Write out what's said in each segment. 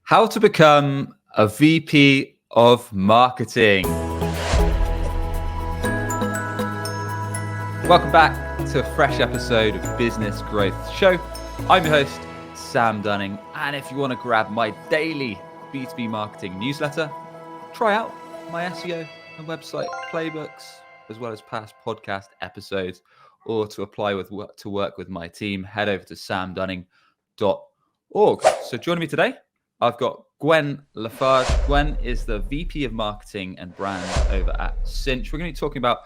How to become a VP of marketing. Welcome back to a fresh episode of Business Growth Show. I'm your host, Sam Dunning. And if you want to grab my daily B2B marketing newsletter, try out my SEO and website playbooks, as well as past podcast episodes, or to apply to work with my team, head over to samdunning.org. So joining me today, I've got Gwen Lafage. Gwen is the VP of Marketing and Brand over at Sinch. We're going to be talking about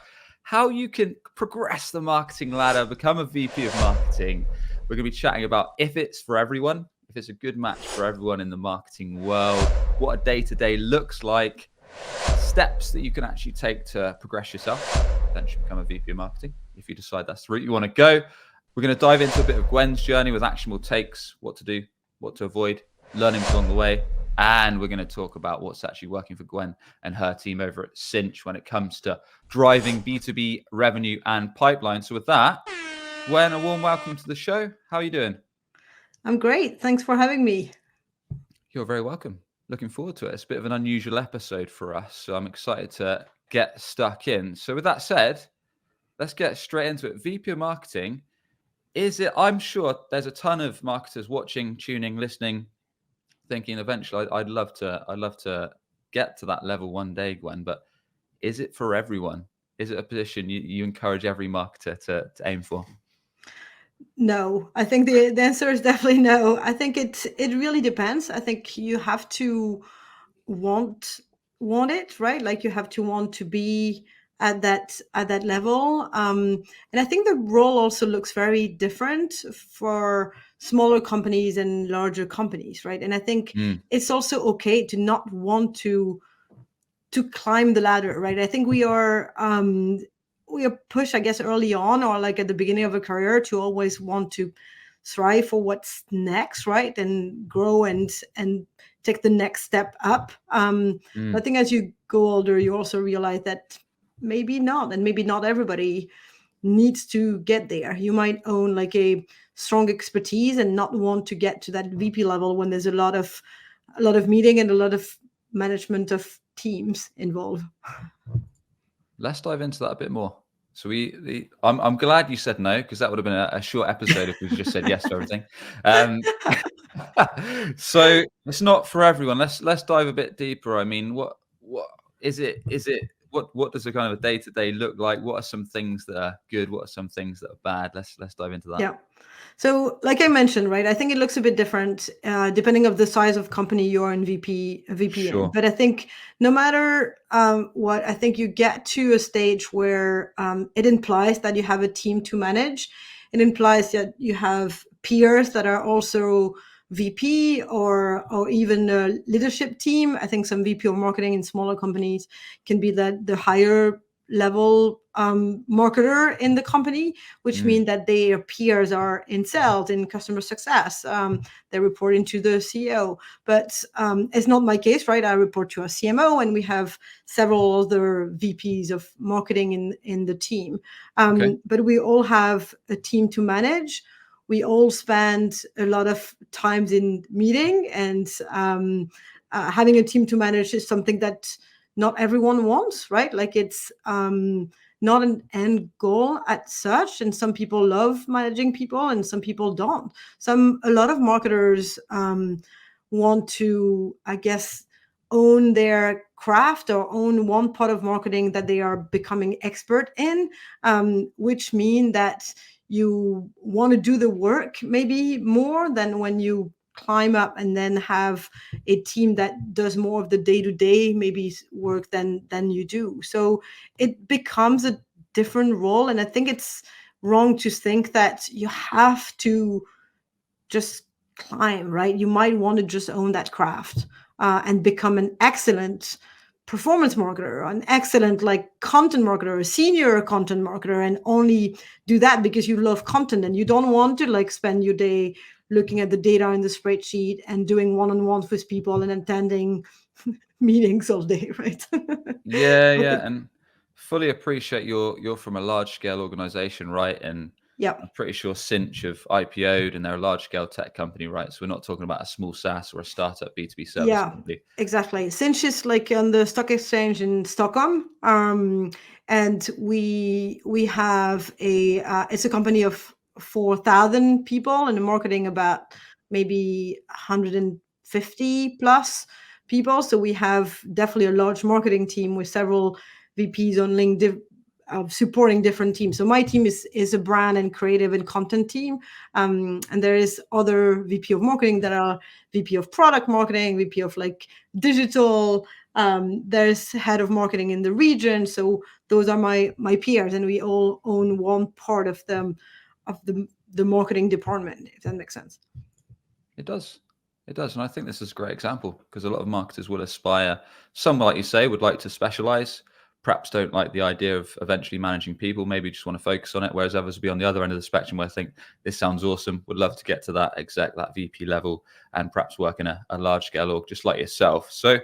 how you can progress the marketing ladder, become a VP of Marketing. We're going to be chatting about if it's for everyone, if it's a good match for everyone in the marketing world, what a day-to-day looks like, steps that you can actually take to progress yourself, eventually become a VP of Marketing, if you decide that's the route you want to go. We're going to dive into a bit of Gwen's journey with actionable takes, what to do, what to avoid, learnings along the way. And we're going to talk about what's actually working for Gwen and her team over at Sinch when it comes to driving B2B revenue and pipeline. So with that, Gwen, a warm welcome to the show. How are you doing? I'm great. Thanks for having me. You're very welcome. Looking forward to it. It's a bit of an unusual episode for us, so I'm excited to get stuck in. So with that said, let's get straight into it. VP of Marketing, I'm sure there's a ton of marketers watching, tuning, listening, thinking eventually I'd love to get to that level one day, Gwen, but is it for everyone? Is it a position you encourage every marketer to aim for? No, I think the answer is definitely no. I think it really depends. I think you have to want it, right? Like you have to want to be at that level. And I think the role also looks very different for smaller companies and larger companies, right? And I think it's also okay to not want to climb the ladder, right? I think we are pushed, I guess, early on or like at the beginning of a career to always want to strive for what's next, right? And grow and take the next step up. I think as you go older, you also realize that maybe not, and maybe not everybody needs to get there. You might own like a strong expertise and not want to get to that VP level when there's a lot of meeting and a lot of management of teams involved. Let's dive into that a bit more. So I'm glad you said no, because that would have been a short episode if we just said yes to everything. So it's not for everyone. Let's dive a bit deeper. I mean, what is it? What does a kind of a day-to-day look like? What are some things that are good? What are some things that are bad? Let's dive into that. Yeah. So like I mentioned, right, I think it looks a bit different depending of the size of company you're in VP Sure. in. But I think no matter what, I think you get to a stage where it implies that you have a team to manage. It implies that you have peers that are also VP or even a leadership team. I think some VP of marketing in smaller companies can be the higher level marketer in the company, which means that their peers are in sales, in customer success. They report into the CEO, but it's not my case, right? I report to a CMO, and we have several other VPs of marketing in the team. But we all have a team to manage. We all spend a lot of times in meeting, and having a team to manage is something that not everyone wants, right? Like it's not an end goal as such. And some people love managing people and some people don't. A lot of marketers want to, I guess, own their craft or own one part of marketing that they are becoming expert in, which mean that you want to do the work maybe more than when you climb up and then have a team that does more of the day-to-day maybe work than you do. So it becomes a different role. And I think it's wrong to think that you have to just climb, right? You might want to just own that craft and become an excellent performance marketer, an excellent like content marketer, a senior content marketer, and only do that because you love content and you don't want to like spend your day looking at the data in the spreadsheet and doing one-on-ones with people and attending meetings all day, right? Yeah, and fully appreciate you're from a large scale organization, right? And Yeah. I'm pretty sure Sinch have IPO'd and they're a large scale tech company, right? So we're not talking about a small SaaS or a startup B2B service company. Exactly. Sinch is like on the stock exchange in Stockholm, and we have it's a company of 4,000 people, and the marketing about maybe 150 plus people. So we have definitely a large marketing team with several VPs on LinkedIn supporting different teams. So my team is a brand and creative and content team, and there is other VP of marketing that are VP of product marketing, VP of like digital. There's head of marketing in the region. So those are my peers, and we all own one part of them, of the marketing department, if that makes sense. It does. It does. And I think this is a great example because a lot of marketers will aspire. Some, like you say, would like to specialize, perhaps don't like the idea of eventually managing people, maybe just want to focus on it, whereas others will be on the other end of the spectrum where I think this sounds awesome, would love to get to that exec, that VP level, and perhaps work in a large scale org just like yourself. So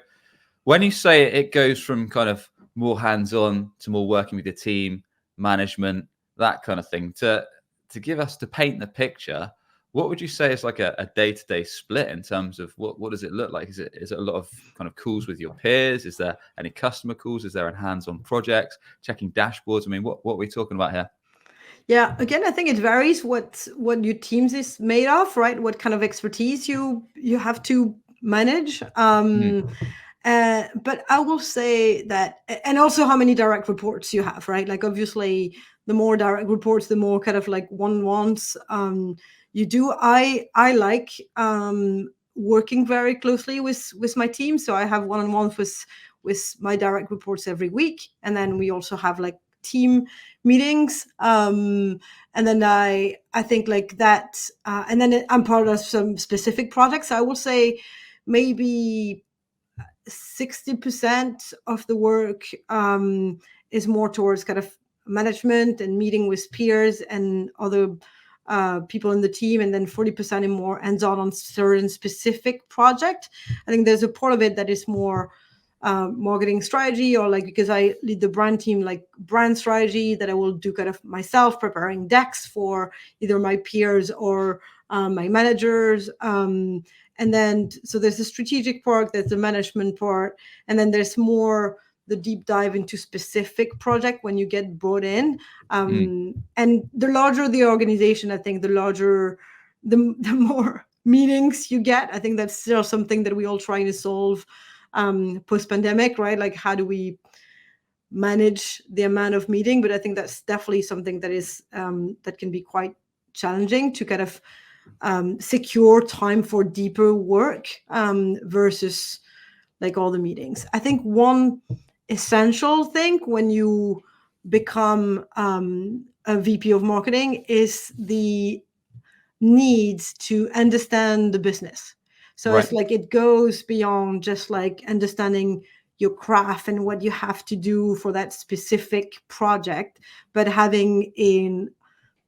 when you say it goes from kind of more hands-on to more working with your team, management, that kind of thing, to paint the picture, what would you say is like a day-to-day split in terms of what does it look like? Is it a lot of kind of calls with your peers? Is there any customer calls? Is there hands-on projects, checking dashboards? I mean, what are we talking about here? Yeah, again, I think it varies what your teams is made of, right? What kind of expertise you have to manage. But I will say that, and also how many direct reports you have, right? Like obviously, the more direct reports, the more kind of like one-on-ones you do. I like working very closely with my team, so I have one-on-ones with my direct reports every week, and then we also have like team meetings, and then I think like that, and then I'm part of some specific projects. I will say maybe 60% of the work is more towards kind of management and meeting with peers and other people in the team, and then 40% is more hands-on on certain specific project. I think there's a part of it that is more marketing strategy, or like, because I lead the brand team, like brand strategy that I will do kind of myself, preparing decks for either my peers or my managers. And then, so there's the strategic part, there's the management part, and then there's more the deep dive into specific project when you get brought in. And the larger the organization, I think the more meetings you get. I think that's still something that we all trying to solve post-pandemic, right? Like, how do we manage the amount of meeting? But I think that's definitely something that is that can be quite challenging to kind of secure time for deeper work versus like all the meetings. I think one essential thing when you become a VP of marketing is the needs to understand the business. So Right. it's like it goes beyond just like understanding your craft and what you have to do for that specific project, but having a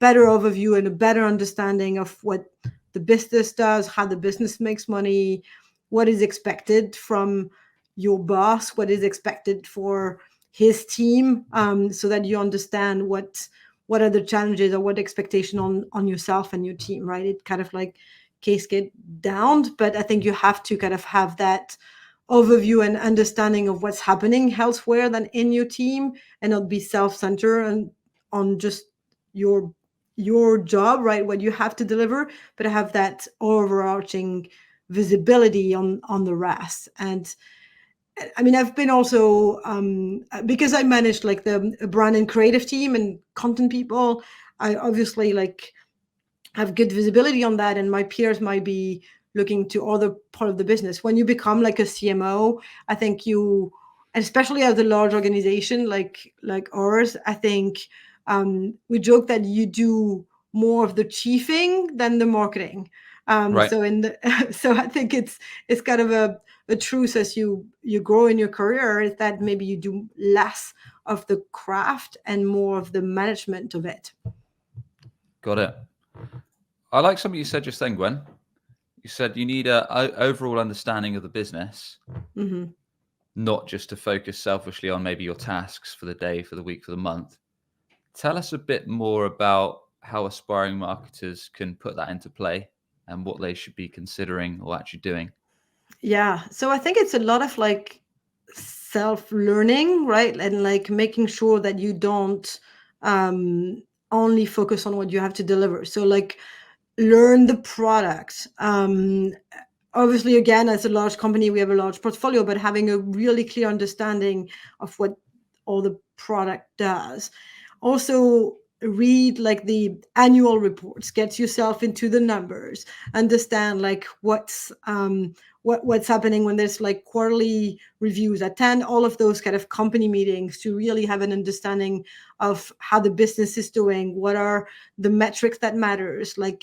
better overview and a better understanding of what the business does, how the business makes money, what is expected from your boss, what is expected for his team, so that you understand what are the challenges or what expectation on yourself and your team, right? It kind of like cascade down, but I think you have to kind of have that overview and understanding of what's happening elsewhere than in your team, and not be self-centered and on just your job, right? What you have to deliver, but have that overarching visibility on the rest. And I mean, I've been also because I managed like the brand and creative team and content people, I obviously like have good visibility on that, and my peers might be looking to other part of the business. When you become like a CMO, I think you, especially as a large organization like ours, I think we joke that you do more of the chiefing than the marketing. Right. So so I think it's kind of a truth as you grow in your career, is that maybe you do less of the craft and more of the management of it. Got it. I like something you said just then, Gwen. You said you need a overall understanding of the business, not just to focus selfishly on maybe your tasks for the day, for the week, for the month. Tell us a bit more about how aspiring marketers can put that into play and what they should be considering or actually doing? Yeah. So I think it's a lot of like self-learning, right? And like making sure that you don't only focus on what you have to deliver. So like learn the product. Obviously, again, as a large company, we have a large portfolio, but having a really clear understanding of what all the product does. Also, read like the annual reports, get yourself into the numbers, understand like what's happening when there's like quarterly reviews, attend all of those kind of company meetings to really have an understanding of how the business is doing, what are the metrics that matters, like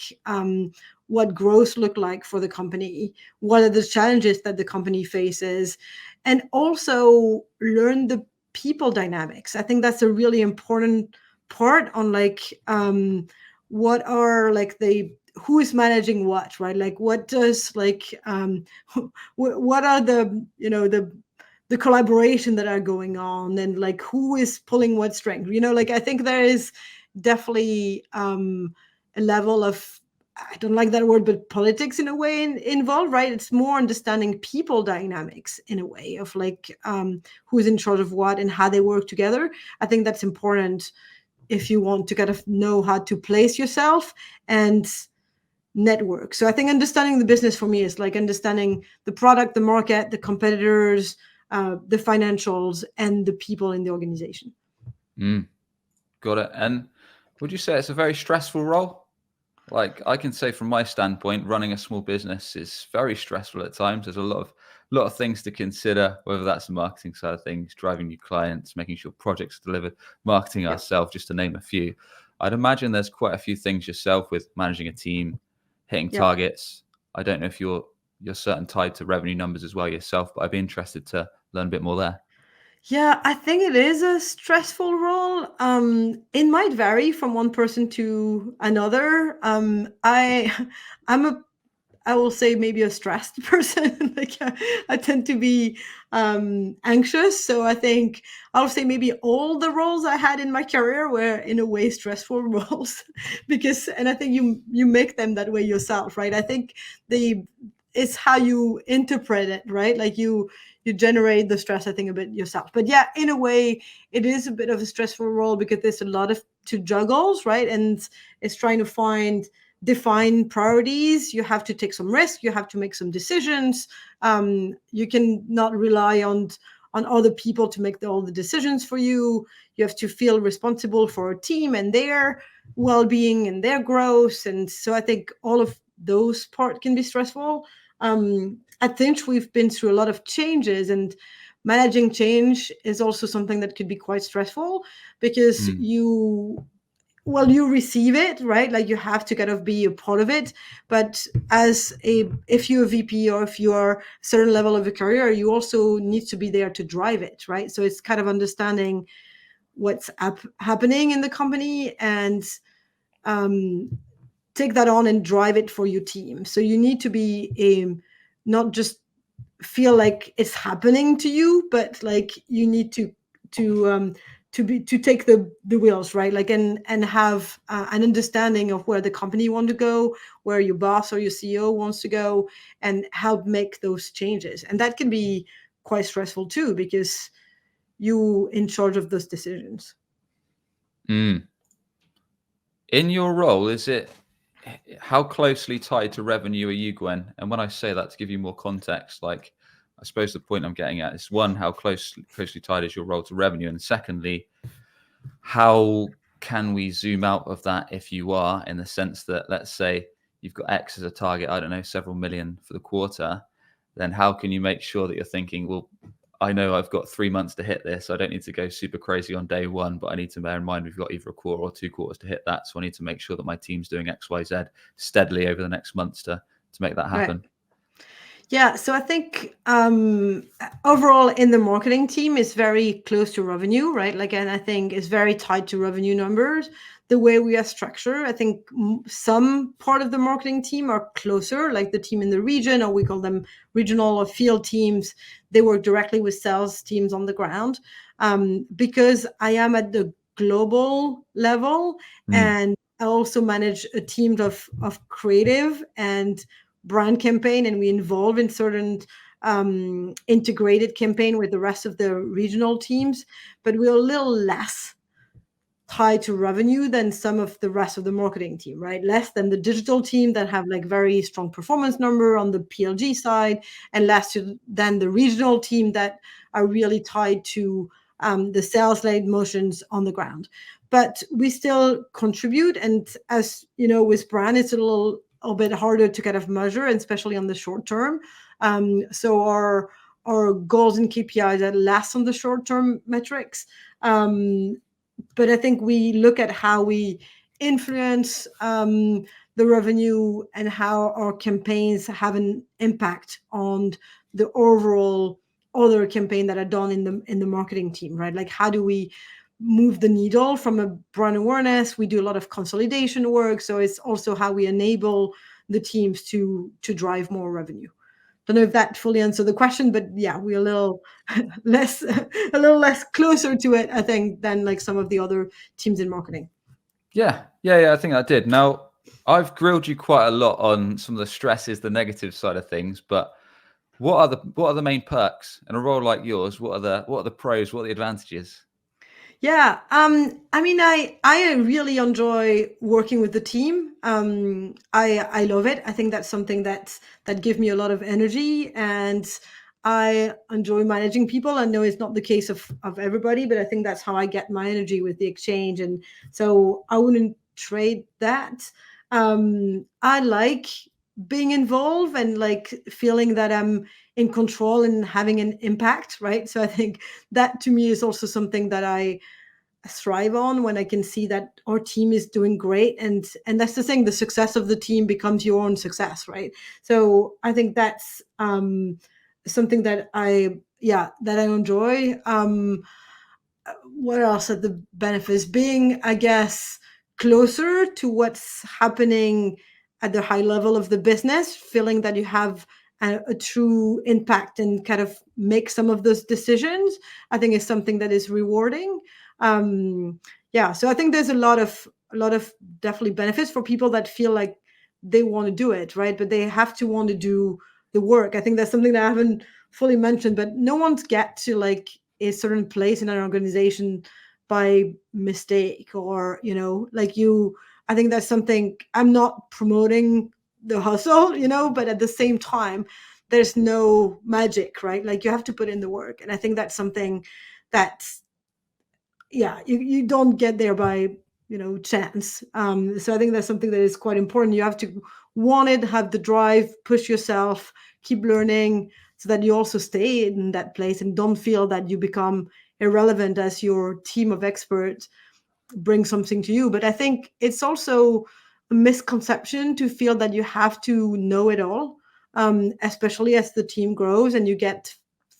what growth look like for the company, what are the challenges that the company faces, and also learn the people dynamics. I think that's a really important part on like what are like the who is managing what, right? Like what does like what are the the collaboration that are going on, and like who is pulling what strength, like I think there is definitely a level of, I don't like that word, but politics in a way involved, right? It's more understanding people dynamics in a way of like who's in charge of what and how they work together. I think that's important if you want to kind of know how to place yourself and network. So I think understanding the business for me is like understanding the product, the market, the competitors, the financials, and the people in the organization. Got it. And would you say it's a very stressful role? Like I can say from my standpoint, running a small business is very stressful at times. There's a lot of things to consider, whether that's the marketing side of things, driving new clients, making sure projects are delivered, marketing ourselves, just to name a few. I'd imagine there's quite a few things yourself with managing a team, hitting targets. I don't know if you're certain tied to revenue numbers as well yourself, but I'd be interested to learn a bit more there. Yeah, I think it is a stressful role. It might vary from one person to another. I'm a, I will say maybe a stressed person. Like I tend to be anxious, so I think I'll say maybe all the roles I had in my career were in a way stressful roles, and I think you make them that way yourself, right? I think it's how you interpret it, right? Like you generate the stress, I think, a bit yourself. But yeah, in a way, it is a bit of a stressful role because there's a lot of to juggles, right? And it's trying to define priorities. You have to take some risk. You have to make some decisions. You can not rely on other people to make all the decisions for you. You have to feel responsible for a team and their well-being and their growth. And so I think all of those parts can be stressful. At Sinch, we've been through a lot of changes, and managing change is also something that could be quite stressful because you receive it, right? Like you have to kind of be a part of it. But if you're a VP or if you're a certain level of a career, you also need to be there to drive it, right? So it's kind of understanding what's happening in the company and take that on and drive it for your team. So you need to be not just feel like it's happening to you, but like you need to take the wheels, right? Like and have an understanding of where the company want to go, where your boss or your CEO wants to go, and help make those changes. And that can be quite stressful too, because you in charge of those decisions. In your role, is it how closely tied to revenue are you, Gwen? And when I say that, to give you more context, like I suppose the point I'm getting at is one, how closely tied is your role to revenue? And secondly, how can we zoom out of that if you are, in the sense that, let's say you've got X as a target, I don't know, several million for the quarter, then how can you make sure that you're thinking, well, I know I've got 3 months to hit this. I don't need to go super crazy on day one, but I need to bear in mind we've got either a quarter or 2 quarters to hit that. So I need to make sure that my team's doing X, Y, Z steadily over the next months to make that happen. Right. Yeah, so I think overall in the marketing team is very close to revenue, right? Like, and I think it's very tied to revenue numbers. The way we are structured, I think some part of the marketing team are closer, like the team in the region, or we call them regional or field teams. They work directly with sales teams on the ground. Because I am at the global level and I also manage a team of creative and brand campaign, and we involve in certain integrated campaign with the rest of the regional teams, but we're a little less tied to revenue than some of the rest of the marketing team, right? Less than the digital team that have like very strong performance number on the PLG side, and less than the regional team that are really tied to the sales-led motions on the ground. But we still contribute, and as you know, with brand, it's a little bit harder to kind of measure, and especially on the short term. So our goals and KPIs are less on the short-term metrics. But I think we look at how we influence the revenue and how our campaigns have an impact on the overall other campaign that are done in the marketing team, right? Like, how do we move the needle from a brand awareness? We do a lot of consolidation work, so it's also how we enable the teams to drive more revenue. Don't know if that fully answered the question, but yeah, we're a little less closer to it, I think, than like some of the other teams in marketing. Yeah, I think I did. Now, I've grilled you quite a lot on some of the stresses, the negative side of things, but what are the main perks in a role like yours? What are the pros? What are the advantages? Yeah, I mean, I really enjoy working with the team. I love it. I think that's something that gives me a lot of energy, and I enjoy managing people. I know it's not the case of everybody, but I think that's how I get my energy with the exchange, and so I wouldn't trade that. I like being involved and like feeling that I'm in control and having an impact, right? So I think that to me is also something that I thrive on, when I can see that our team is doing great, and that's the thing, the success of the team becomes your own success, right? So I think that's something that I enjoy. What else are the benefits? Being, I guess, closer to what's happening at the high level of the business, feeling that you have a true impact and kind of make some of those decisions, I think is something that is rewarding. So I think there's a lot of definitely benefits for people that feel like they want to do it, right? But they have to want to do the work. I think that's something that I haven't fully mentioned, but no one's get to like a certain place in an organization by mistake, or I think that's something. I'm not promoting the hustle, but at the same time, there's no magic, right? Like, you have to put in the work, and I think that's something that's, you don't get there by chance. So I think that's something that is quite important. You have to want it, have the drive, push yourself, keep learning, so that you also stay in that place and don't feel that you become irrelevant as your team of experts bring something to you. But I think it's also a misconception to feel that you have to know it all, especially as the team grows and you get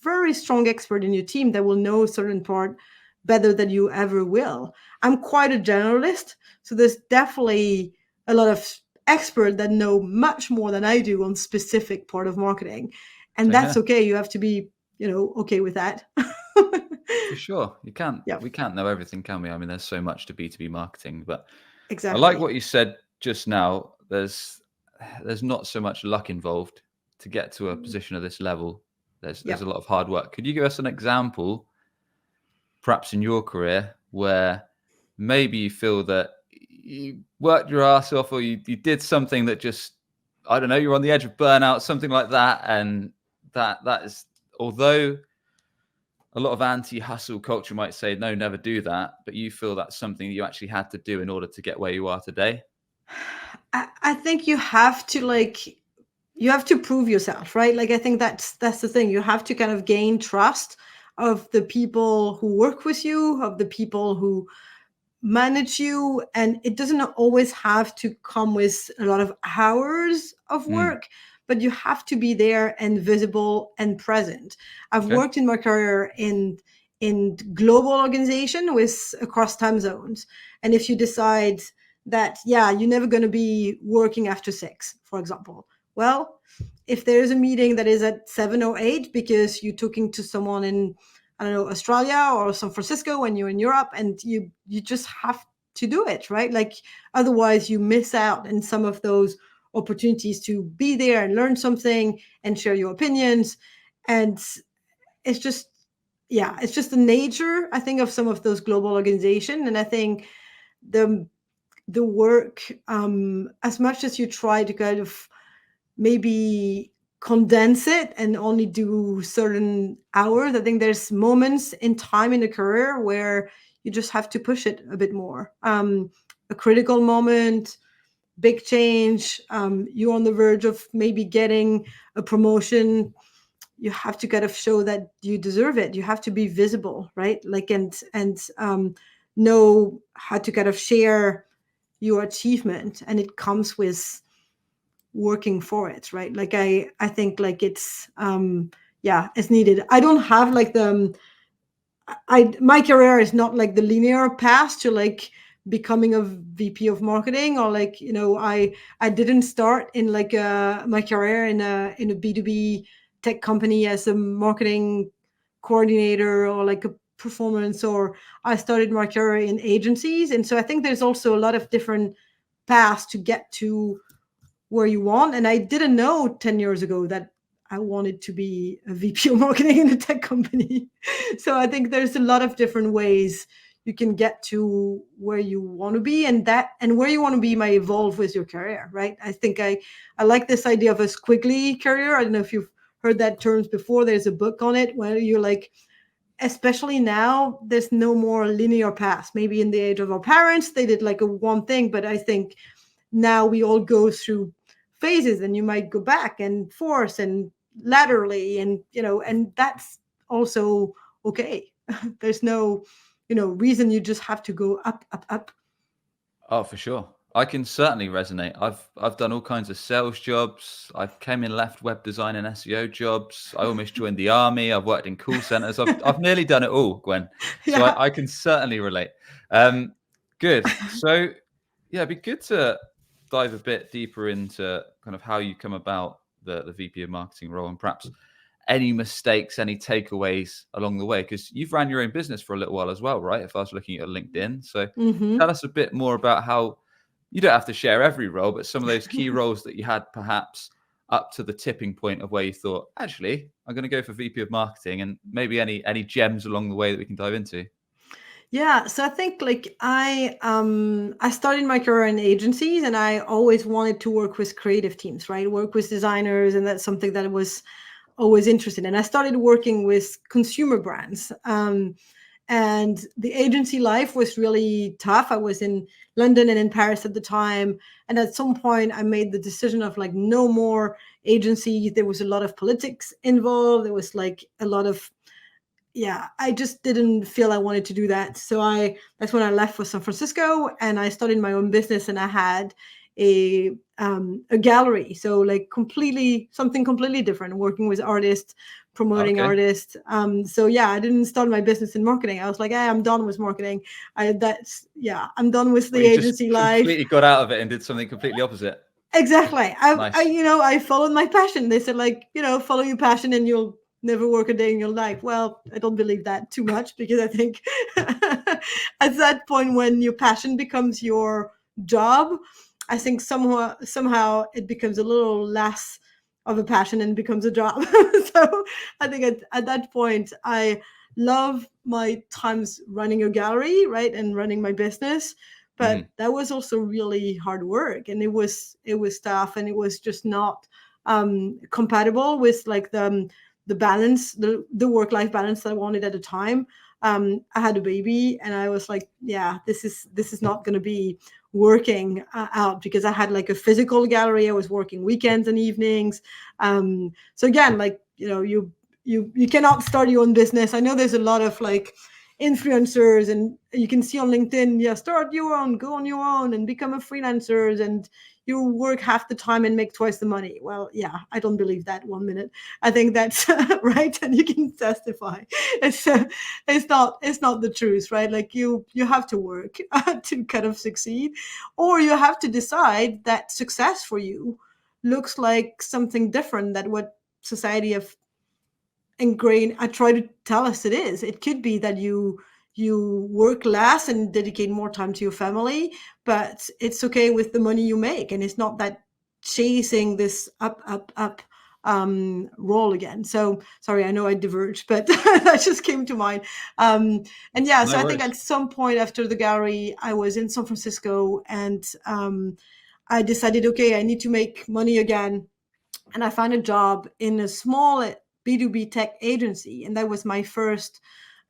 very strong expert in your team that will know a certain part better than you ever will. I'm quite a generalist, so there's definitely a lot of experts that know much more than I do on specific part of marketing, and that's okay. You have to be, okay with that. For sure, you can't. Yeah. We can't know everything, can we? I mean, there's so much to B2B marketing, but Exactly. I like what you said just now. There's not so much luck involved to get to a position of this level. There's a lot of hard work. Could you give us an example, perhaps in your career, where maybe you feel that you worked your ass off, or you did something that just, I don't know, you're on the edge of burnout, something like that, and that is, although a lot of anti-hustle culture might say, no, never do that, but you feel that's something you actually had to do in order to get where you are today? I think you have to prove yourself, right? Like, I think that's the thing. You have to kind of gain trust of the people who work with you, of the people who manage you, and it doesn't always have to come with a lot of hours of work, but you have to be there and visible and present. I've worked in my career in global organization with across time zones, and if you decide that you're never going to be working after 6, for example, well, if there's a meeting that is at 7 or 8 because you're talking to someone in, I don't know, Australia or San Francisco when you're in Europe, and you just have to do it, right? Like otherwise you miss out in some of those opportunities to be there and learn something and share your opinions. And it's just, yeah, it's just the nature, I think, of some of those global organizations. And I think the work, as much as you try to kind of maybe condense it and only do certain hours, I think there's moments in time in a career where you just have to push it a bit more. A critical moment, big change, you're on the verge of maybe getting a promotion. You have to kind of show that you deserve it. You have to be visible, right? Like, and know how to kind of share your achievement, and it comes with working for it, right? Like I think like it's it's needed. I don't have like my career is not like the linear path to like becoming a VP of marketing, or like, you know, I didn't start in like my career in a B2B tech company as a marketing coordinator or like a performance, or I started my career in agencies. And so I think there's also a lot of different paths to get to where you want. And I didn't know 10 years ago that I wanted to be a VP of marketing in a tech company. So I think there's a lot of different ways you can get to where you want to be, and where you want to be might evolve with your career, right? I think I like this idea of a squiggly career. I don't know if you've heard that terms before. There's a book on it where you're like, especially now, there's no more linear path. Maybe in the age of our parents, they did like a one thing, but I think now we all go through phases, and you might go back and forth and laterally, and, you know, and that's also okay. There's no, you know, reason you just have to go up, up, up. Oh, for sure. I can certainly resonate. I've done all kinds of sales jobs. I've came in left web design and SEO jobs. I almost joined the army. I've worked in call centers. I've nearly done it all, Gwen. So Yeah. I can certainly relate. Good. So yeah, it'd be good to dive a bit deeper into kind of how you come about the VP of marketing role, and perhaps any mistakes, any takeaways along the way, because you've ran your own business for a little while as well, right? If I was looking at LinkedIn. So tell us a bit more about how, you don't have to share every role, but some of those key roles that you had perhaps up to the tipping point of where you thought, actually, I'm going to go for VP of marketing, and maybe any gems along the way that we can dive into. Yeah, so I think like I started my career in agencies, and I always wanted to work with creative teams, right? Work with designers, and that's something that I was always interested in. I started working with consumer brands. And the agency life was really tough. I was in London and in Paris at the time. And at some point I made the decision of like, no more agency. There was a lot of politics involved. There was like a lot of, I just didn't feel I wanted to do that. So that's when I left for San Francisco, and I started my own business, and I had a gallery. So like something completely different, working with artists, promoting artists. So yeah, I didn't start my business in marketing. I was like, hey, I'm done with marketing. I'm done with the agency life. Completely got out of it and did something completely opposite. Exactly. Nice. I followed my passion. They said like, follow your passion and you'll never work a day in your life. Well, I don't believe that too much, because I think at that point when your passion becomes your job, I think somehow it becomes a little less of a passion and becomes a job. So I think at that point, I love my times running a gallery, right, and running my business. But that was also really hard work, and it was tough, and it was just not compatible with like the balance, the work-life balance that I wanted at the time. I had a baby, and I was like, yeah, this is not going to be working out, because I had like a physical gallery. I was working weekends and evenings. So again, like, you cannot start your own business. I know there's a lot of like influencers, and you can see on LinkedIn, start your own, go on your own and become a freelancer, and you work half the time and make twice the money. Well, yeah, I don't believe that 1 minute. I think that's right, and you can testify. It's not the truth, right? Like you have to work to kind of succeed, or you have to decide that success for you looks like something different than what society have ingrained. I try to tell us it is. It could be that you you work less and dedicate more time to your family, but it's okay with the money you make. And it's not that chasing this up role again. So sorry, I know I diverged, but that just came to mind. And yeah, No so I think worries. at some point after the gallery, I was in San Francisco, and I decided, okay, I need to make money again. And I found a job in a small B2B tech agency. And that was my first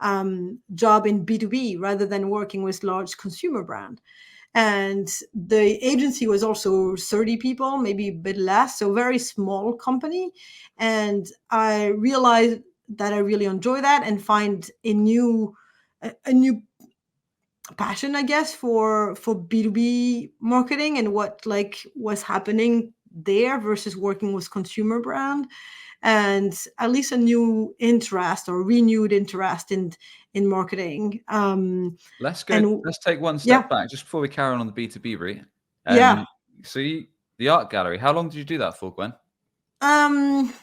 job in B2B rather than working with large consumer brand. And the agency was also 30 people, maybe a bit less, so very small company. And I realized that I really enjoy that and find a new passion, I guess, for B2B marketing and what like was happening there versus working with consumer brand, and at least a new interest or renewed interest in marketing. Let's And take one yeah, step back just before we carry on the B2B route. yeah. So the art gallery, how long did you do that for, Gwen? Um,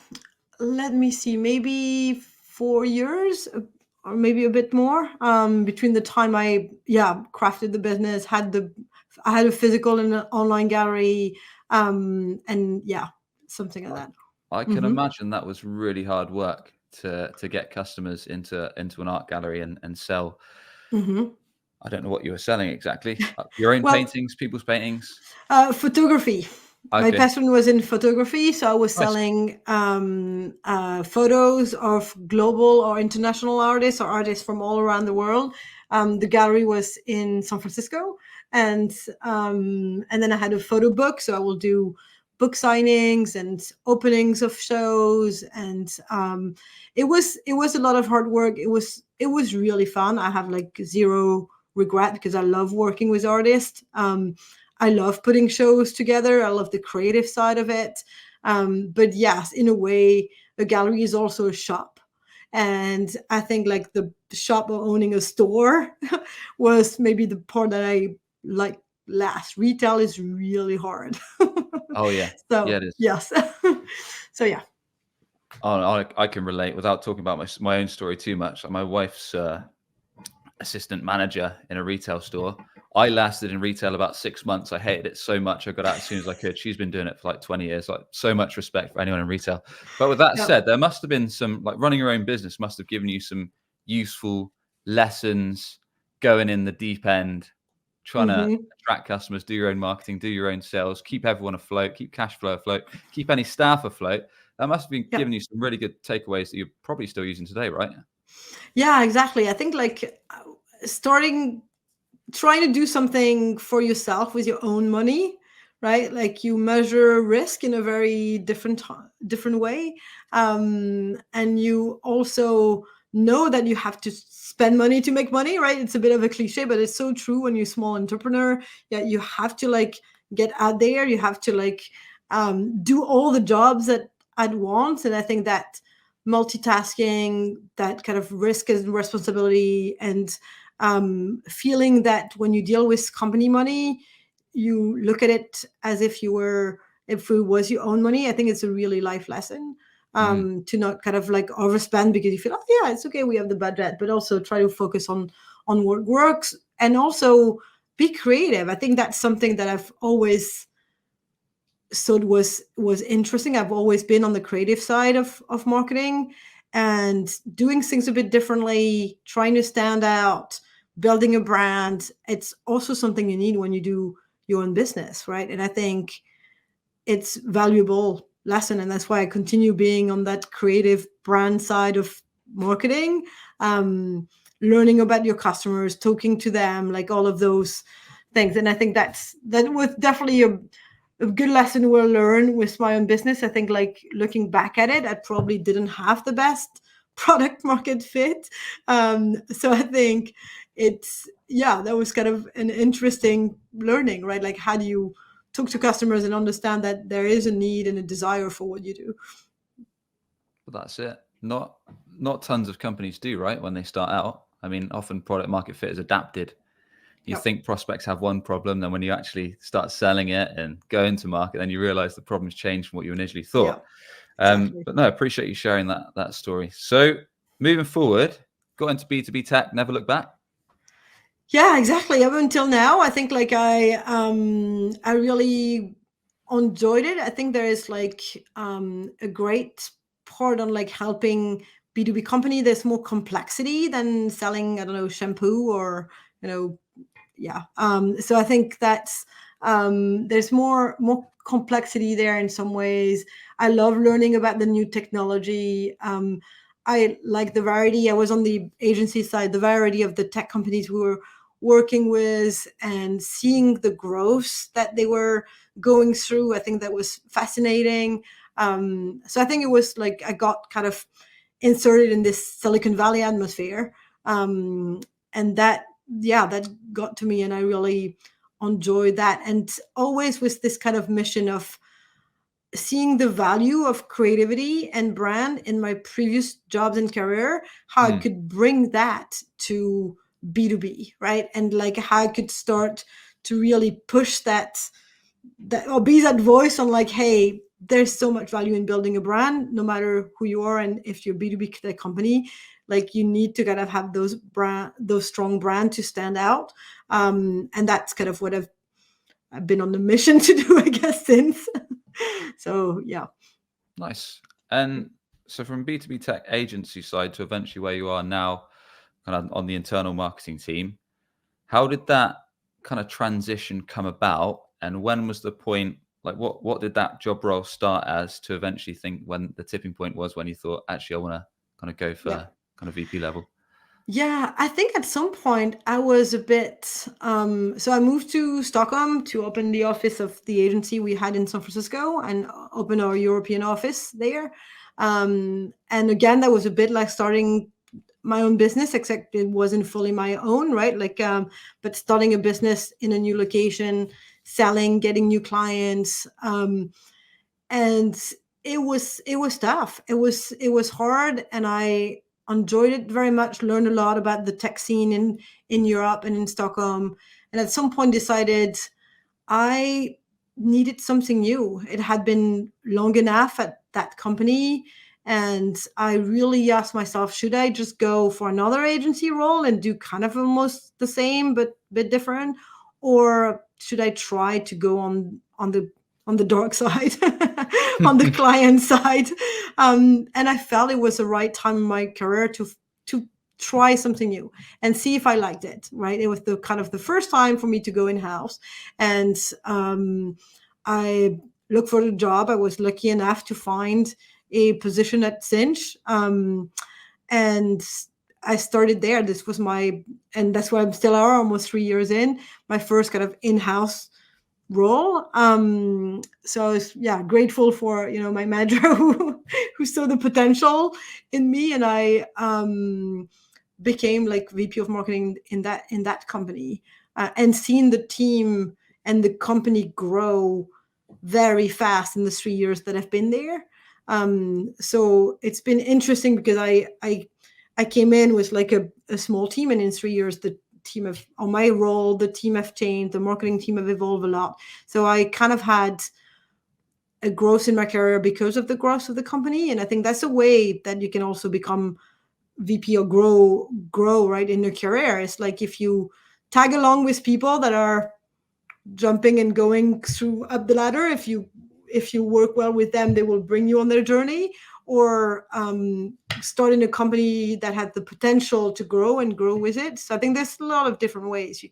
Let me see, maybe 4 years, or maybe a bit more. Between the time I crafted the business, I had a physical and an online gallery, and yeah, something like that. I can Hmm. imagine that was really hard work to get customers into an art gallery and sell. Hmm. I don't know what you were selling exactly. Your own Well, paintings, people's paintings. photography. My Okay, passion was in photography, so I was nice. selling photos of global or international artists or artists from all around the world. The gallery was in San Francisco, and then I had a photo book, so I will do book signings and openings of shows, and it was a lot of hard work. It was really fun. I have like zero regret because I love working with artists. I love putting shows together. I love the creative side of it. But yes, in a way, a gallery is also a shop. And I think like the shop or owning a store was maybe the part that I like last. Retail is really hard. Oh yeah, yeah, So it is. yes. So yeah. Oh, I can relate without talking about my own story too much. My wife's assistant manager in a retail store. I lasted in retail about 6 months. I hated it so much. I got out as soon as I could. She's been doing it for like 20 years. Like, so much respect for anyone in retail. But with that Yeah. said, there must have been some, like, running your own business must have given you some useful lessons going in the deep end, trying to Hmm. attract customers, do your own marketing, do your own sales, keep everyone afloat, keep cash flow afloat, keep any staff afloat. That must have been Yeah. giving you some really good takeaways that you're probably still using today, right? Yeah, exactly. I think like starting trying to do something for yourself with your own money, right? Like you measure risk in a very different way, and you also know that you have to spend money to make money, right? It's a bit of a cliche, but it's so true when you're a small entrepreneur. Yeah, you have to like get out there. You have to like do all the jobs at once, and I think that multitasking, that kind of risk and responsibility, and feeling that when you deal with company money, you look at it as if if it was your own money. I think it's a really life lesson, Mm. to not kind of like overspend because you feel, oh yeah, it's okay, we have the budget, but also try to focus on what works and also be creative. I think that's something that I've always thought was interesting. I've always been on the creative side of marketing and doing things a bit differently, trying to stand out, building a brand. It's also something you need when you do your own business, right? And I think it's valuable lesson, and that's why I continue being on that creative brand side of marketing, learning about your customers, talking to them, like all of those things. And I think that was definitely a good lesson we'll learn with my own business. I think like looking back at it, I probably didn't have the best product market fit. So I think that was kind of an interesting learning, right? Like how do you talk to customers and understand that there is a need and a desire for what you do? But that's it. Not tons of companies do, right, when they start out. I mean, often product market fit is adapted. You Yep. think prospects have one problem, then when you actually start selling it and go into market, then you realize the problem's changed from what you initially Yeah, thought. exactly. But no, I appreciate you sharing that story. So moving forward, got into B2B tech, never look back. Yeah, exactly. Up until now, I think like I really enjoyed it. I think there is like a great part on like helping B2B company. There's more complexity than selling, I don't know, shampoo or, you know, yeah. So I think that's there's more complexity there in some ways. I love learning about the new technology. I like the variety. I was on the agency side, the variety of the tech companies we were working with and seeing the growth that they were going through. I think that was fascinating. So I think it was like I got kind of inserted in this Silicon Valley atmosphere. And that, yeah, that got to me and I really enjoyed that. And always with this kind of mission of seeing the value of creativity and brand in my previous jobs and career, how I could bring that to B2B, right? And like how I could start to really push that or be that voice on like, hey, there's so much value in building a brand, no matter who you are. And if you're a B2B company, like you need to kind of have those strong brand to stand out. And that's kind of what I've been on the mission to do, I guess, since. So yeah. Nice. And so from B2B tech agency side to eventually where you are now, kind of on the internal marketing team, how did that kind of transition come about? And when was the point, like what did that job role start as to eventually think when the tipping point was when you thought, actually, I want to kind of go Yeah. for kind of VP level? Yeah, I think at some point I was a bit so I moved to Stockholm to open the office of the agency we had in San Francisco and open our European office there. And again, that was a bit like starting my own business, except it wasn't fully my own, right? Like but starting a business in a new location, selling, getting new clients, and it was tough. It was hard, and I enjoyed it very much. Learned a lot about the tech scene in Europe and in Stockholm, and at some point decided I needed something new. It had been long enough at that company, and I really asked myself, should I just go for another agency role and do kind of almost the same but a bit different, or should I try to go on the dark side, on the client side? And I felt it was the right time in my career to try something new and see if I liked it. Right, it was the kind of the first time for me to go in house, and I looked for a job. I was lucky enough to find a position at Sinch, and I started there. This was and that's why I'm still are almost 3 years in, my first kind of in-house role. So I was, yeah, grateful for, my manager who saw the potential in me, and I became like VP of marketing in that company, and seeing the team and the company grow very fast in the 3 years that I've been there. So it's been interesting because I came in with like a small team, and in 3 years on my role, the team have changed, the marketing team have evolved a lot. So I kind of had a growth in my career because of the growth of the company, and I think that's a way that you can also become VP or grow right in your career. It's like if you tag along with people that are jumping and going through up the ladder, if you work well with them, they will bring you on their journey, or starting a company that had the potential to grow and grow with it. So I think there's a lot of different ways you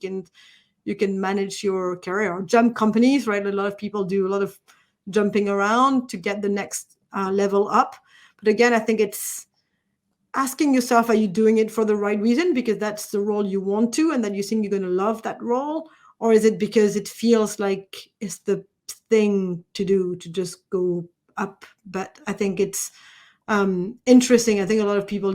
can manage your career, or jump companies, right? A lot of people do a lot of jumping around to get the next level up. But again, I think it's asking yourself, are you doing it for the right reason, because that's the role you want to and that you think you're going to love that role, or is it because it feels like it's the thing to do to just go up? But I think it's interesting. I think a lot of people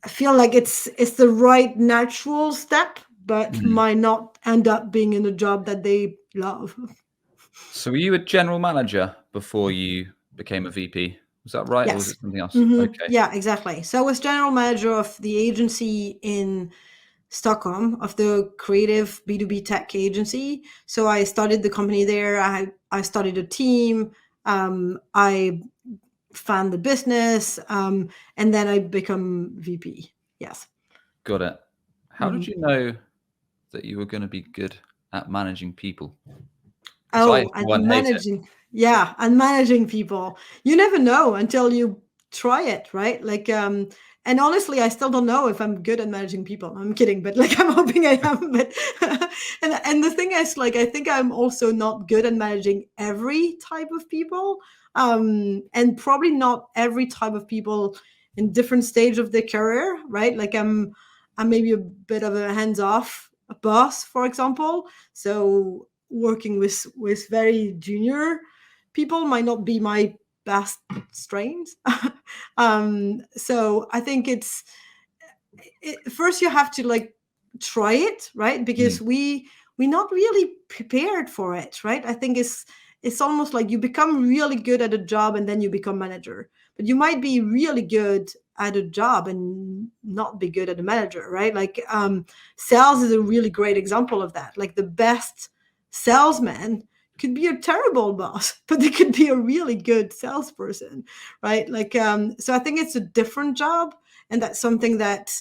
feel like it's the right natural step, but might not end up being in a job that they love. So were you a general manager before you became a VP? Was that right? Or was Yes. it something else? Mm-hmm. Okay. Yeah, exactly. So I was general manager of the agency in Stockholm, of the creative B2B tech agency. So I started the company there. I started a team. I found the business, and then I become VP. Yes. Got it. How did you know that you were going to be good at managing people? I, Oh, for and one, hate it. yeah, and managing people. You never know until you try it, right? Like, and honestly, I still don't know if I'm good at managing people. I'm kidding, but like, I'm hoping I am. But and the thing is, like, I think I'm also not good at managing every type of people, and probably not every type of people in different stage of their career, right? Like, I'm maybe a bit of a hands-off boss, for example. So working with very junior people might not be my best strengths. So I think first you have to like try it, right? Because we're not really prepared for it, right? I think it's almost like you become really good at a job and then you become manager, but you might be really good at a job and not be good at a manager, right? Like, sales is a really great example of that. Like, the best salesman could be a terrible boss, but they could be a really good salesperson, right? Like, so I think it's a different job, and that's something that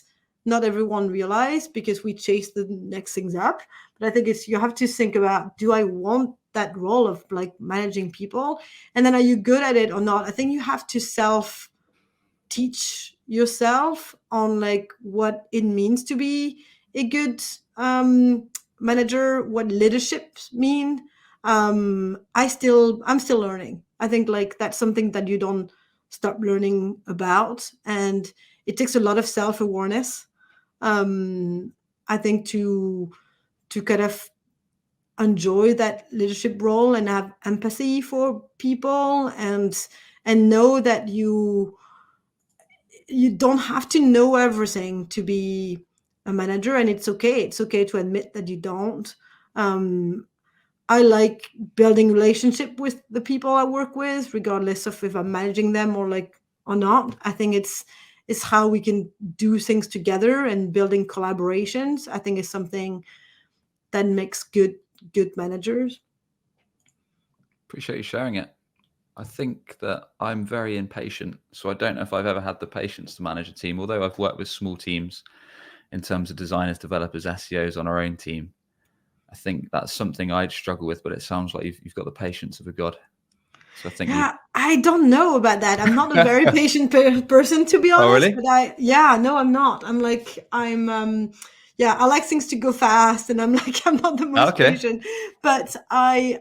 not everyone realize because we chase the next things up. But I think you have to think about, do I want that role of like managing people? And then, are you good at it or not? I think you have to self teach yourself on like what it means to be a good manager, what leadership mean. I'm still learning. I think like that's something that you don't stop learning about, and it takes a lot of self-awareness, I think, to kind of enjoy that leadership role and have empathy for people, and know that you don't have to know everything to be a manager, and it's okay to admit that you don't. I like building relationship with the people I work with, regardless of if I'm managing them or not. I think it's how we can do things together, and building collaborations, I think, is something that makes good managers. Appreciate you sharing it. I think that I'm very impatient, so I don't know if I've ever had the patience to manage a team, although I've worked with small teams in terms of designers, developers, SEOs on our own team. I think that's something I'd struggle with, but it sounds like you've got the patience of a god. So I think I don't know about that. I'm not a very patient person, to be Oh, honest. really? But no, I'm not. I like things to go fast, and I'm like, I'm not the most Okay. patient. But I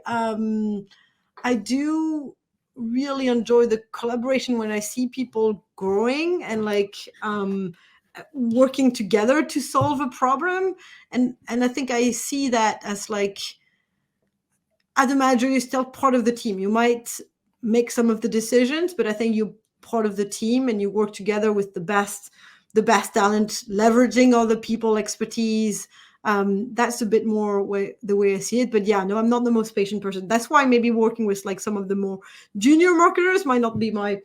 do really enjoy the collaboration when I see people growing and working together to solve a problem. And I think I see that as like, as a manager, you're still part of the team. You might make some of the decisions, but I think you're part of the team, and you work together with the best talent, leveraging all the people expertise. That's a bit more the way I see it. But no, I'm not the most patient person. That's why maybe working with like some of the more junior marketers might not be my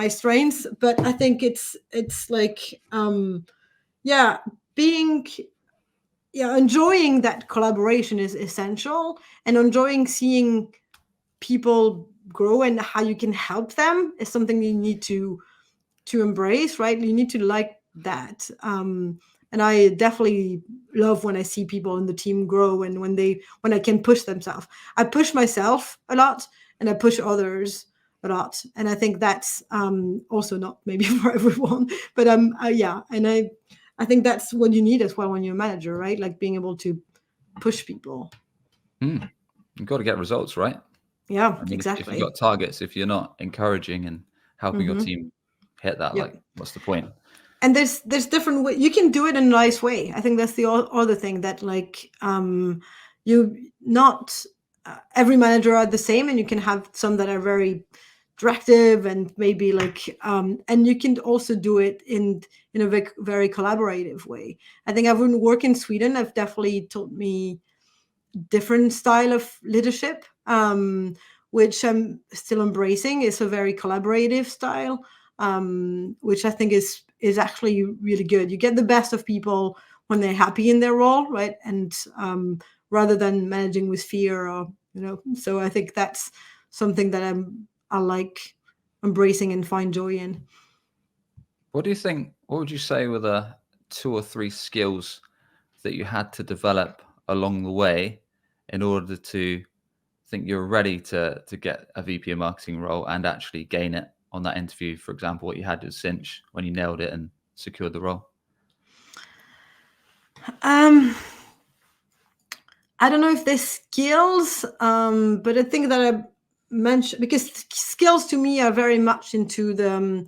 strengths. But I think it's like, being enjoying that collaboration is essential, and enjoying seeing people grow and how you can help them is something you need to embrace, right? You need to like that. And I definitely love when I see people in the team grow, and when I can push themselves. I push myself a lot, and I push others a lot, and I think that's also not maybe for everyone, but and I think that's what you need as well when you're a manager, right? Like being able to push people. You've got to get results, right? Yeah, I mean, if exactly. you've got targets, if you're not encouraging and helping your team hit that, Yep. like, what's the point? And there's different ways you can do it in a nice way. I think that's the other thing, that like, you not every manager are the same, and you can have some that are very directive, and maybe like, and you can also do it in a very, very collaborative way. I think having worked in Sweden, I've definitely taught me different style of leadership, which I'm still embracing. It's a very collaborative style, which I think is actually really good. You get the best of people when they're happy in their role, right? And rather than managing with fear, or so I think that's something that I like embracing and find joy in. What do you think? What would you say were the 2 or 3 skills that you had to develop along the way in order to think you're ready to get a VP of marketing role and actually gain it on that interview? For example, what you had with Sinch when you nailed it and secured the role. I don't know if there's skills, but I think that I mentioned, because skills to me are very much into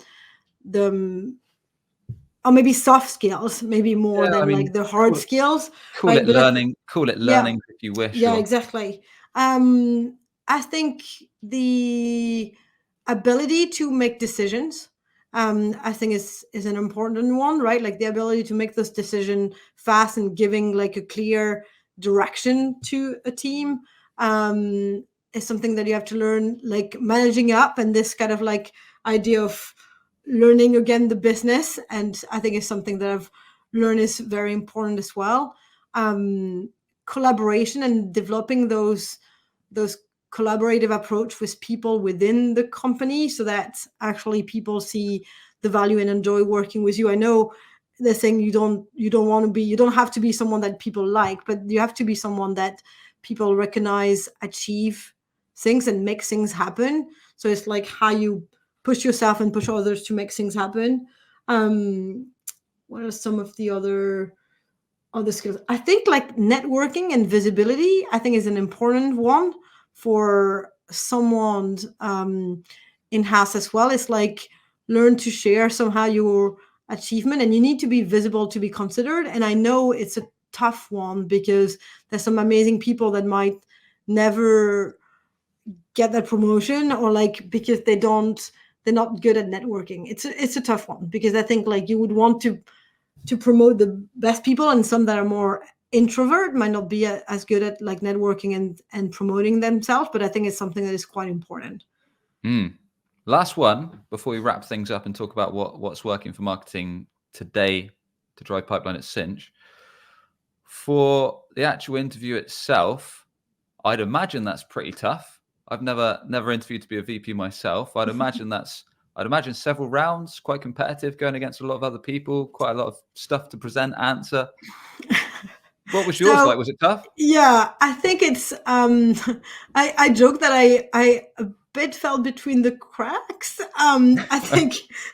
or maybe soft skills, maybe more than like the hard skills. Call it learning, if you wish. Yeah, exactly. I think the ability to make decisions, I think is an important one, right? Like the ability to make this decision fast and giving like a clear direction to a team is something that you have to learn, like managing up, and this kind of like idea of learning again the business. And I think it's something that I've learned is very important as well. Collaboration and developing those collaborative approach with people within the company, so that actually people see the value and enjoy working with you. I know they're saying you don't have to be someone that people like, but you have to be someone that people recognize, achieve things and make things happen. So it's like how you push yourself and push others to make things happen. What are some of the other skills? I think like networking and visibility, I think, is an important one for someone in-house as well. It's like learn to share somehow your achievement, and you need to be visible to be considered. And I know it's a tough one because there's some amazing people that might never get that promotion, or like because they're not good at networking. It's a tough one, because I think like you would want to promote the best people, and some that are more introvert might not be as good at like networking and promoting themselves. But I think it's something that is quite important. Last one before we wrap things up and talk about what's working for marketing today to drive pipeline at Sinch. For the actual interview itself, I'd imagine that's pretty tough. I've never interviewed to be a VP myself. I'd imagine several rounds, quite competitive, going against a lot of other people, quite a lot of stuff to present, answer. What was yours like? Was it tough? Yeah, I think it's I joke that I a bit fell between the cracks. I think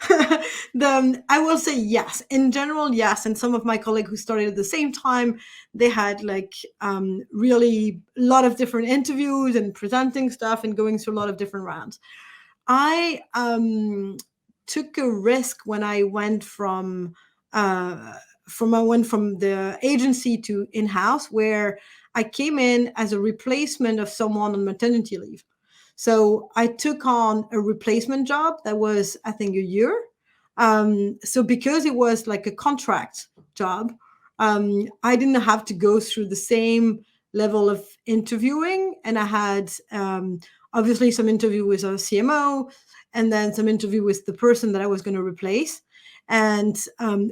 I will say yes. In general, yes. And some of my colleagues who started at the same time, they had like really a lot of different interviews and presenting stuff and going through a lot of different rounds. I took a risk when I went from the agency to in-house, where I came in as a replacement of someone on maternity leave. So I took on a replacement job that was, I think, a year. So because it was like a contract job, I didn't have to go through the same level of interviewing. And I had obviously some interview with a CMO, and then some interview with the person that I was going to replace. And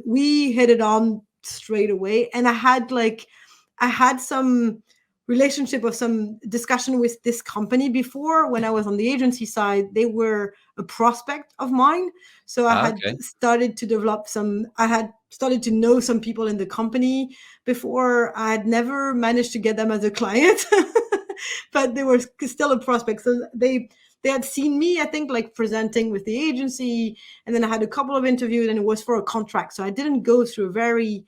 we hit it on straight away. And I had some relationship or some discussion with this company before. When I was on the agency side, they were a prospect of mine. So I had started to develop I had started to know some people in the company before. I had never managed to get them as a client, but they were still a prospect. So they had seen me, I think, like presenting with the agency, and then I had a couple of interviews, and it was for a contract. So I didn't go through a very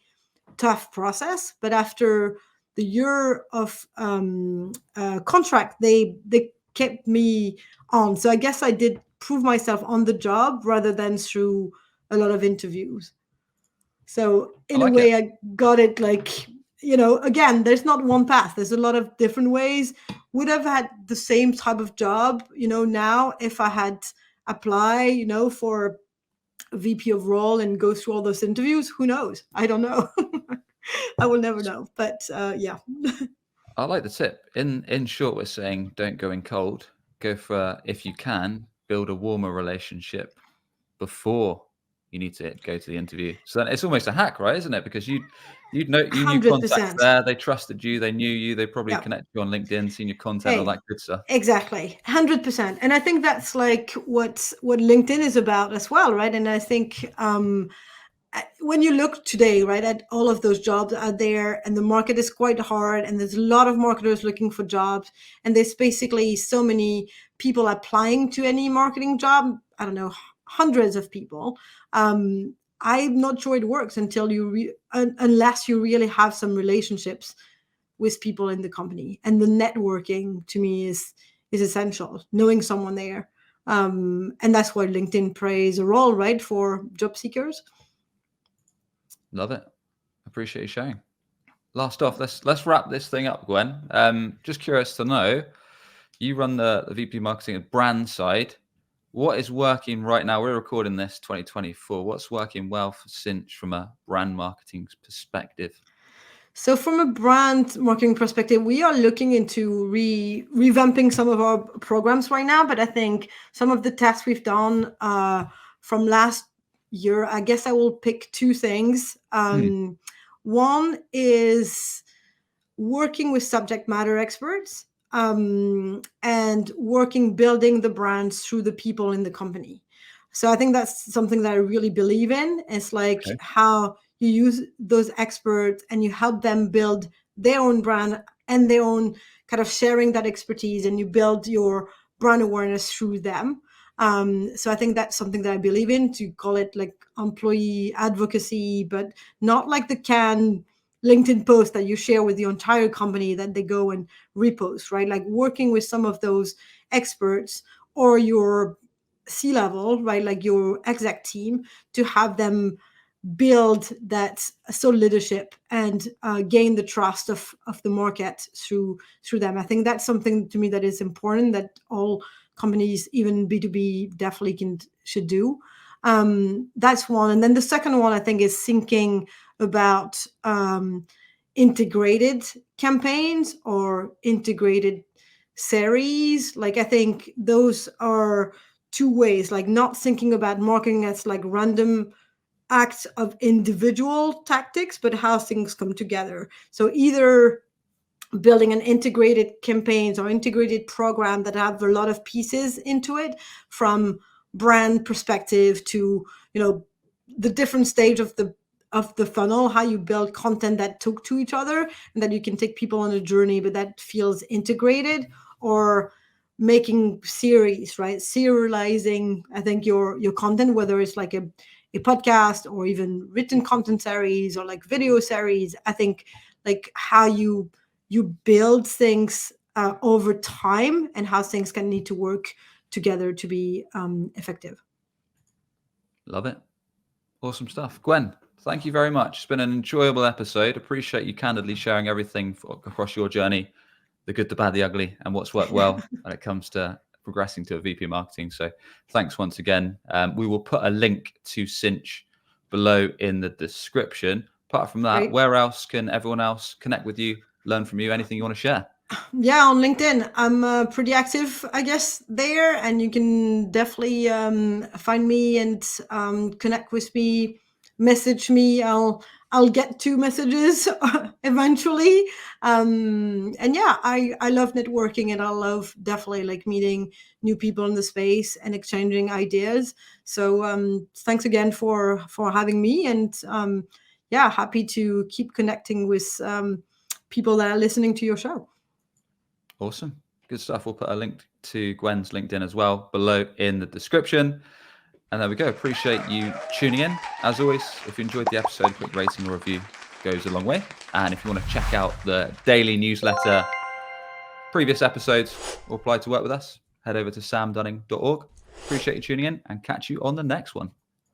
tough process, but after the year of contract, they kept me on. So I guess I did prove myself on the job rather than through a lot of interviews. So in a way, I got it like, again, there's not one path. There's a lot of different ways. Would have had the same type of job, now if I had apply, for a VP of role and go through all those interviews. Who knows? I don't know. I will never know. But yeah. I like the tip. In short, we're saying don't go in cold. Go for, if you can, build a warmer relationship before you need to go to the interview. So then it's almost a hack, right? Isn't it? Because you knew contacts there, they trusted you, they knew you, they probably connected you on LinkedIn, seen your content, all that good stuff. Exactly, 100%. And I think that's like what LinkedIn is about as well, right? And I think when you look today, right, at all of those jobs out there, and the market is quite hard, and there's a lot of marketers looking for jobs, and there's basically so many people applying to any marketing job, I don't know, hundreds of people. I'm not sure it works until unless you really have some relationships with people in the company. And the networking to me is essential, knowing someone there. And that's why LinkedIn plays a role, right, for job seekers. Love it. Appreciate you sharing. Last off, let's wrap this thing up, Gwen. Just curious to know, you run the VP marketing and brand side. What is working right now? We're recording this 2024. What's working well for Sinch from a brand marketing perspective? So from a brand marketing perspective, we are looking into revamping some of our programs right now. But I think some of the tests we've done from last year, I guess I will pick two things. One is working with subject matter experts and building the brands through the people in the company. So I think that's something that I really believe in. It's like how you use those experts and you help them build their own brand and their own kind of sharing that expertise, and you build your brand awareness through them. So I think that's something that I believe in, to call it like employee advocacy, but not like the canned LinkedIn post that you share with the entire company that they go and repost, right? Like working with some of those experts or your C-level, right? Like your exec team, to have them build that sole leadership and gain the trust of the market through them. I think that's something to me that is important, that all companies, even B2B, definitely should do. That's one. And then the second one, I think, is thinking about integrated campaigns or integrated series. Like, I think those are two ways, like not thinking about marketing as like random acts of individual tactics, but how things come together. So either building an integrated campaigns or integrated program that have a lot of pieces into it, from brand perspective to, the different stage of the funnel, how you build content that talk to each other and that you can take people on a journey, but that feels integrated, or making series, right? Serializing, I think, your content, whether it's like a podcast or even written content series or like video series. I think like how you build things over time, and how things can need to work together to be effective. Love it. Awesome stuff. Gwen, thank you very much. It's been an enjoyable episode. Appreciate you candidly sharing everything across your journey, the good, the bad, the ugly, and what's worked well when it comes to progressing to a VP marketing. So thanks once again. We will put a link to Sinch below in the description. Apart from that, where else can everyone else connect with you, learn from you? Anything you want to share? Yeah, on LinkedIn, I'm pretty active, I guess, there, and you can definitely find me and connect with me, message me. I'll get to messages eventually. And yeah, I love networking, and I love definitely like meeting new people in the space and exchanging ideas. So thanks again for having me, and yeah, happy to keep connecting with people that are listening to your show. Awesome. Good stuff. We'll put a link to Gwen's LinkedIn as well below in the description. And there we go. Appreciate you tuning in. As always, if you enjoyed the episode, a quick rating or review goes a long way. And if you want to check out the daily newsletter, previous episodes, or apply to work with us, head over to samdunning.org. Appreciate you tuning in, and catch you on the next one.